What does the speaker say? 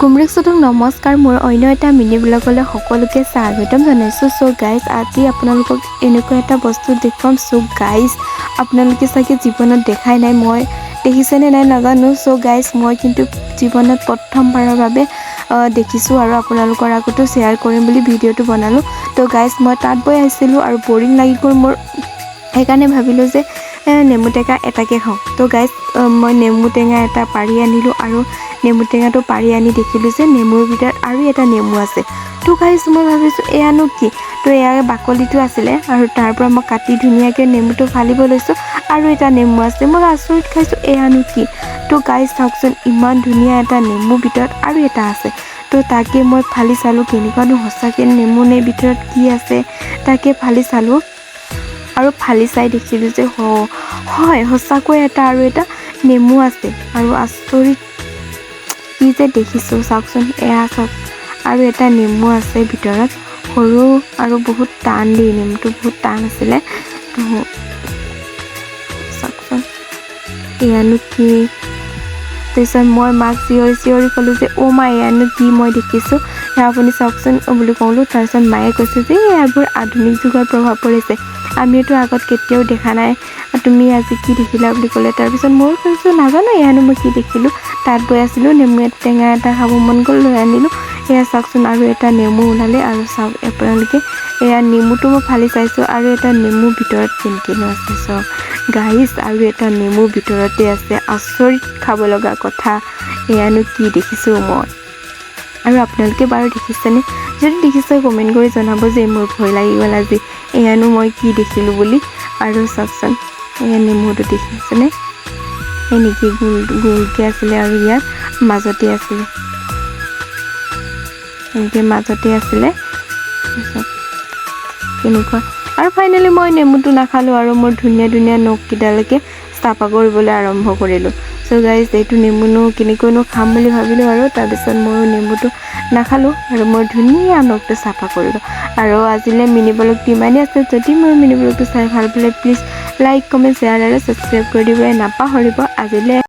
কুমৰিক নমস্কাৰ মোৰ অন্য এটা মিনি ব্লগলৈ সকলোকে স্বাগতম জনাইছোঁ। চ' গাইজ আজি আপোনালোকক এনেকুৱা এটা বস্তু দেখুৱাম। চ' গাইজ আপোনালোকে চাগে জীৱনত দেখাই নাই, মই দেখিছেনে নাই নাজানো। চ' গাইজ মই কিন্তু জীৱনত প্ৰথমবাৰৰ বাবে দেখিছোঁ আৰু আপোনালোকৰ আগতো শ্বেয়াৰ কৰিম বুলি ভিডিঅ'টো বনালোঁ। তো গাইজ মই তাত গৈ আহিছিলোঁ আৰু বৰিং লাগি গ'ল মোৰ, সেইকাৰণে ভাবিলোঁ যে নেমু টেঙা এটাকে খাওঁ। তো গাইজ মই নেমু টেঙা এটা পাৰি আনিলোঁ আৰু নেমু টেঙাটো পাৰি আনি দেখিলোঁ যে নেমুৰ ভিতৰত আৰু এটা নেমু আছে। তো গাইজ মই ভাবিছোঁ এয়ানো কি, তো এয়া বাকলিটো আছিলে আৰু তাৰ পৰা মই কাটি ধুনীয়াকৈ নেমুটো ফালিব লৈছোঁ আৰু এটা নেমু আছে। মই আচৰিত খাইছোঁ এয়ানো কি। তো গাইজ চাওকচোন ইমান ধুনীয়া এটা নেমুৰ ভিতৰত আৰু এটা আছে। তো তাকে মই ফালি চালোঁ কেনেকুৱানো সঁচাকৈ নেমু নে ভিতৰত কি আছে, তাকে ফালি চালোঁ আৰু ফালি চাই দেখিলোঁ যে হয় সঁচাকৈ এটা আৰু এটা নেমু আছে। আৰু আচৰিত কি যে দেখিছোঁ চাওকচোন, এয়া চাওক আৰু এটা নেমু আছে ভিতৰত, সৰু আৰু বহুত টান দেই, নেমুটো বহুত টান আছিলে। তো চাওকচোন এয়ানো কি। তাৰপিছত মই মাক চিঞৰি ক'লোঁ যে অ' মা এয়ানো কি মই দেখিছোঁ, সেয়া আপুনি চাওকচোন বুলি ক'লোঁ। তাৰপিছত মায়ে কৈছে যে এইবোৰ আধুনিক যুগৰ প্ৰভাৱ পৰিছে, আমিতো আগত কেতিয়াও দেখা নাই, তুমি আজি কি দেখিলা বুলি ক'লে। তাৰপিছত মই কৈছোঁ নাজানো এয়ানো মই কি দেখিলোঁ, তাত গৈ আছিলোঁ নেমু টেঙা এটা খাব মন গ'ল, লৈ আনিলোঁ। এয়া চাওকচোন আৰু এটা নেমু ওলালে আৰু চাওক আপোনালোকে এয়া নেমুটো মই ফালি চাইছোঁ আৰু এটা নেমুৰ ভিতৰত কেনেকৈনো আছে চাওক গাইজ, আৰু এটা নেমুৰ ভিতৰতে আছে। আচৰিত খাব লগা কথা, এয়ানো কি দেখিছোঁ মই। আৰু আপোনালোকে বাৰু দেখিছেনে? যদি দেখিছে কমেণ্ট কৰি জনাব যে মোৰ ভয় লাগি গ'ল আজি এয়ানো মই কি দেখিলোঁ বুলি। আৰু চাওকচোন এয়া নেমুটো দেখিছেনে, এনেকৈ গোলকৈ আছিলে আৰু ইয়াত মাজতে আছিলে, এনেকৈ মাজতে আছিলে কেনেকুৱা। আৰু ফাইনেলি মই নেমুটো নাখালোঁ আৰু মোৰ ধুনীয়া নখকেইডালৈকে চাফা কৰিবলৈ আৰম্ভ কৰিলোঁ। চ' গাইজ এইটো নেমুনো কেনেকৈনো খাম বুলি ভাবিলোঁ আৰু তাৰপিছত ময়ো নেমুটো নাখালোঁ আৰু মই ধুনীয়া নখটো চাফা কৰিলোঁ। আৰু আজিলৈ মিনি ব্লগটো ইমানেই আছে। যদি মোৰ মিনি ব্লগটো চাই ভাল পালে প্লিজ লাইক কমেণ্ট শ্বেয়াৰ আৰু ছাবস্ক্ৰাইব কৰি দিবলৈ নাপাহৰিব। আজিলৈ